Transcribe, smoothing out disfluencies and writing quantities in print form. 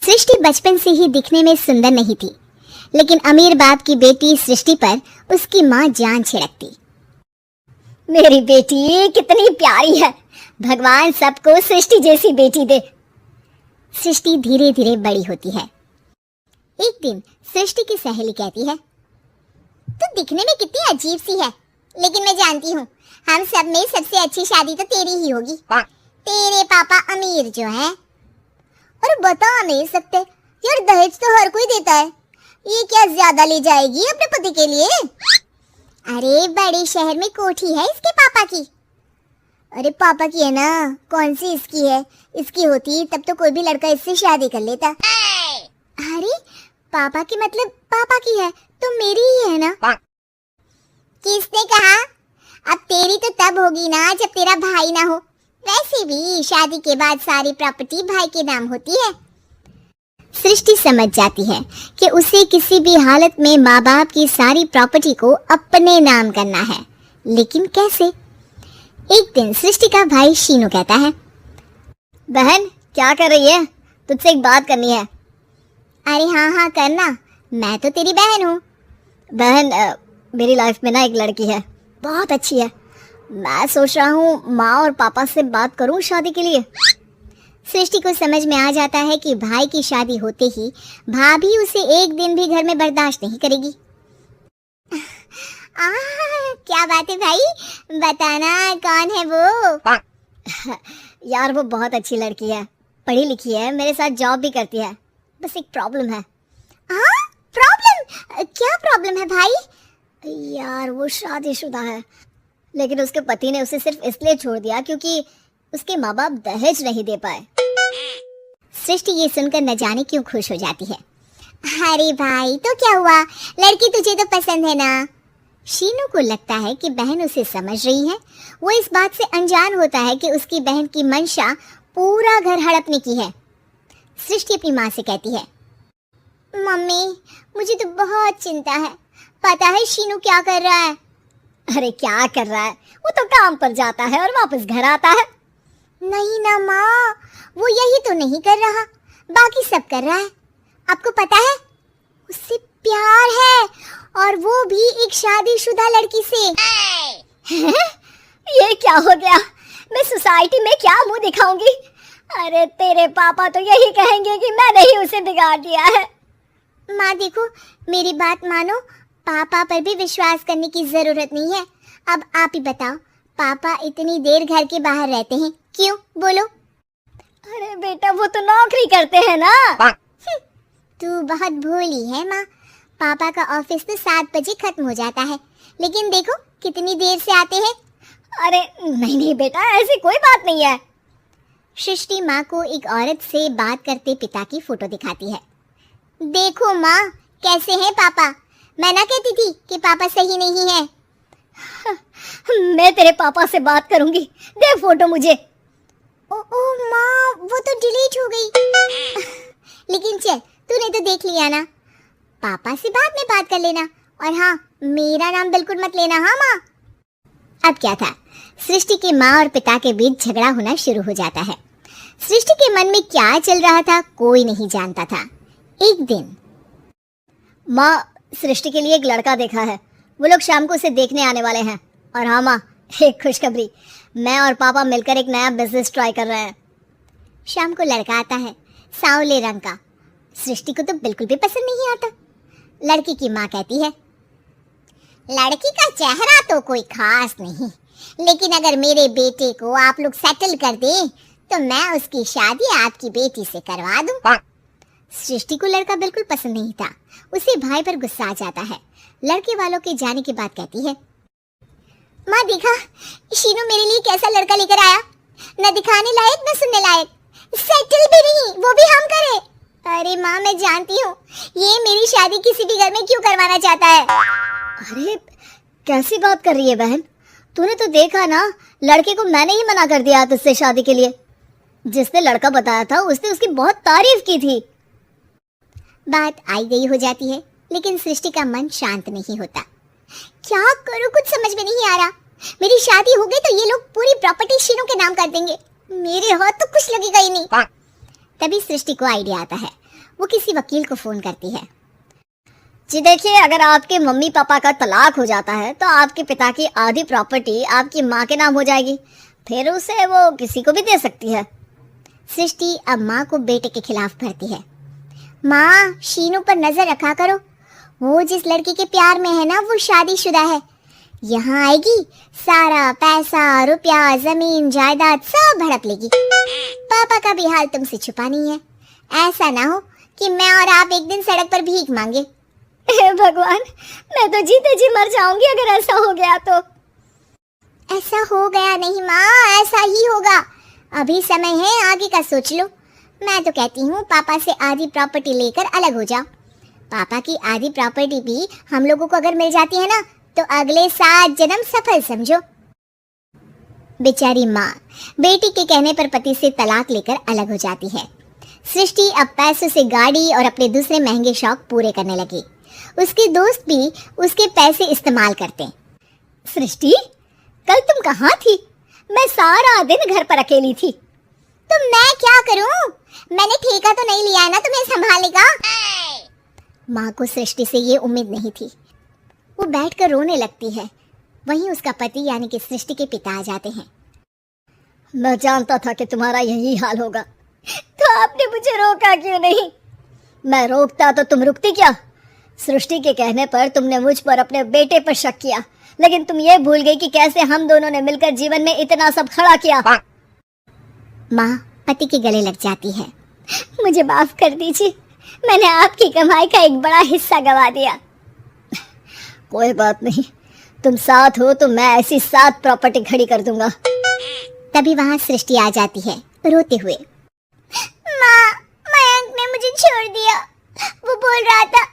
सृष्टि बचपन से ही दिखने में सुंदर नहीं थी, लेकिन अमीर बाप की बेटी सृष्टि पर उसकी माँ जान छिड़कती। मेरी बेटी कितनी प्यारी है, भगवान सबको सृष्टि जैसी बेटी दे। सृष्टि धीरे धीरे बड़ी होती है। एक दिन सृष्टि की सहेली कहती है, तू दिखने में कितनी अजीब सी है, लेकिन मैं जानती हूँ हम सब में सबसे अच्छी शादी तो तेरी ही होगी। तेरे पापा अमीर जो है। और बता नहीं सकते यार, दहेज तो हर कोई देता है, ये क्या ज्यादा ले जाएगी अपने पति के लिए? अरे बड़े शहर में कोठी है इसके पापा की। अरे पापा की है ना, कौन सी इसकी है? इसकी होती तब तो कोई भी लड़का इससे शादी कर लेता। अरे पापा की मतलब पापा की है तो मेरी ही है ना? किसने कहा? अब तेरी तो तब होगी ना जब तेरा भाई ना हो। वैसे भी शादी के बाद सारी प्रॉपर्टी भाई के नाम होती है। सृष्टि समझ जाती है कि उसे किसी भी हालत में माँ बाप की सारी प्रॉपर्टी को अपने नाम करना है, लेकिन कैसे? एक दिन सृष्टि का भाई शीनू कहता है, बहन क्या कर रही है? तुझसे एक बात करनी है। अरे हाँ हाँ करना, मैं तो तेरी बहन हूँ। बहन मेरी लाइफ में ना एक लड़की है, बहुत अच्छी है। मैं सोच रहा हूँ माँ और पापा से बात करूँ शादी के लिए। सृष्टि को समझ में आ जाता है कि भाई की शादी होते ही भाभी उसे एक दिन भी घर में बर्दाश्त नहीं करेगी। क्या बात है भाई, बताना कौन है वो? यार वो बहुत अच्छी लड़की है, पढ़ी लिखी है, मेरे साथ जॉब भी करती है। बस एक प्रॉब्लम है। प्रॉब्लम? क्या प्रॉब्लम है भाई? यार वो शादीशुदा है, लेकिन उसके पति ने उसे सिर्फ इसलिए छोड़ दिया क्योंकि उसके माँ बाप दहेज नहीं दे पाए। सृष्टि ये सुनकर न जाने क्यों खुश हो जाती है। अरे भाई तो क्या हुआ, लड़की तुझे तो पसंद है ना? शीनू को लगता है कि बहन उसे समझ रही है। वो इस बात से अनजान होता है कि उसकी बहन की मंशा पूरा घर हड़पने की है। सृष्टि अपनी माँ से कहती है, मम्मी मुझे तो बहुत चिंता है, पता है शीनू क्या कर रहा है? अरे क्या कर रहा है, वो तो काम पर जाता है और वापस घर आता है। नहीं ना माँ, वो यही तो नहीं कर रहा, बाकी सब कर रहा है। आपको पता है उससे प्यार है, और वो भी एक शादीशुदा लड़की से। ये क्या हो गया, मैं सोसाइटी में क्या मुंह दिखाऊंगी? अरे तेरे पापा तो यही कहेंगे कि मैंने ही उसे बिगाड़ दिया है। माँ देखो मेरी बात मानो, पापा पर भी विश्वास करने की जरूरत नहीं है। अब आप ही बताओ, पापा इतनी देर घर के बाहर रहते हैं क्यों? बोलो। अरे बेटा वो तो नौकरी करते हैं ना। तू बहुत भोली है माँ, पापा का ऑफिस तो 7 बजे खत्म हो जाता है, लेकिन देखो कितनी देर से आते हैं। अरे नहीं नहीं बेटा, ऐसी कोई बात नहीं है। सृष्टि माँ को एक औरत से बात करते पिता की फोटो दिखाती है। देखो माँ कैसे हैं पापा, मैं ना कहती थी कि पापा सही नहीं है। मैं तेरे पापा से बात करूंगी, दे फोटो मुझे। ओ माँ वो तो डिलीट हो गई। लेकिन चल तूने तो देख लिया ना, पापा से बाद में बात कर लेना, और हाँ मेरा नाम बिल्कुल मत लेना। हाँ माँ। अब क्या था, सृष्टि के माँ और पिता के बीच झगड़ा होना शुरू हो जाता है। सृष्टि के मन में क्या चल रहा था कोई नहीं जानता था। एक दिन, माँ सृष्टि के लिए एक लड़का देखा है, वो लोग शाम को उसे देखने आने वाले हैं। और हाँ माँ एक खुशखबरी, मैं और पापा मिलकर एक नया बिजनेस ट्राई कर रहे हैं। शाम को लड़का आता है, सांवले रंग का। सृष्टि को तो बिल्कुल भी पसंद नहीं आता। लड़की की माँ कहती है, लड़की का चेहरा तो कोई खास नहीं, लेकिन अगर मेरे बेटे को आप लोग सेटल कर दे तो मैं उसकी शादी आपकी बेटी से करवा दूं। सृष्टि को लड़का बिल्कुल पसंद नहीं था, उसे भाई पर गुस्सा आ जाता है। लड़के वालों के जाने के बाद कहती है, माँ देखा शीनू मेरे लिए कैसा लड़का लेकर आया, न दिखाने लायक न सुनने लायक, सेटल भी नहीं, वो भी हम करे। अरे माँ मैं जानती हूँ ये मेरी शादी किसी भी घर में क्यों करवाना चाहता है। अरे कैसी बात कर रही है बहन, तूने तो देखा ना, लड़के को मैंने ही मना कर दिया तुझसे शादी के लिए। जिसने लड़का बताया था उसने उसकी बहुत तारीफ की थी। बात आई गई हो जाती है, लेकिन सृष्टि का मन शांत नहीं होता। क्या करूं कुछ समझ में नहीं आ रहा। मेरी शादी हो गई तो ये लोग पूरी प्रॉपर्टी शीनू के नाम कर देंगे, मेरे हाथ तो कुछ लगेगा ही नहीं। तभी सृष्टि को आइडिया आता है। वो किसी वकील को फोन करती है। जी देखिए, अगर आपके मम्मी पापा का तलाक हो जाता है तो आपके पिता की आधी प्रॉपर्टी आपकी माँ के नाम हो जाएगी, फिर उसे वो किसी को भी दे सकती है। सृष्टि अब माँ को बेटे के खिलाफ भरती है। माँ, शीनू पर नजर रखा करो, वो जिस लड़की के प्यार में है ना वो शादीशुदा है। यहाँ आएगी, सारा पैसा रुपया जमीन जायदाद सब हड़प लेगी। पापा का भी हाल तुमसे छुपा नहीं है। ऐसा ना हो कि मैं और आप एक दिन सड़क पर भीख मांगे। हे भगवान, मैं तो जीते जी मर जाऊंगी अगर ऐसा हो गया तो। ऐसा हो गया नहीं माँ, ऐसा ही होगा। अभी समय है, आगे का सोच लो। मैं तो कहती हूँ पापा से आधी प्रॉपर्टी लेकर अलग हो जाओ। पापा की आधी प्रॉपर्टी भी हम लोगों को अगर मिल जाती है ना तो अगले 7 जन्म सफल समझो। बेचारी माँ बेटी के कहने पर पति से तलाक लेकर अलग हो जाती है। सृष्टि अब पैसों से गाड़ी और अपने दूसरे महंगे शौक पूरे करने लगी। उसके दोस्त भी उसके पैसे इस्तेमाल करते। सृष्टि, कल तुम कहाँ थी? मैं सारा दिन घर पर अकेली थी। तो मैं क्या करूं? मैंने ठेका तो नहीं लिया है ना तुम्हें संभालने का। माँ को सृष्टि से ये उम्मीद नहीं थी। वो बैठकर रोने लगती है। वहीं उसका पति यानी कि सृष्टि के पिता आ जाते हैं। मैं जानता था कि तुम्हारा यही हाल होगा, तो आपने मुझे रोका क्यों नहीं? मैं रोकता तो तुम रुकती क्या? सृष्टि के कहने पर तुमने मुझ पर अपने बेटे पर शक किया, लेकिन तुम ये भूल गई कि कैसे हम दोनों ने मिलकर जीवन में इतना सब खड़ा किया। माँ पति के गले लग जाती है। मुझे माफ कर दीजिए, मैंने आपकी कमाई का एक बड़ा हिस्सा गवा दिया। कोई बात नहीं, तुम साथ हो तो मैं ऐसी 7 प्रॉपर्टी खड़ी कर दूंगा। तभी वहाँ सृष्टि आ जाती है रोते हुए। माँ, मयंक ने मुझे छोड़ दिया। वो बोल रहा था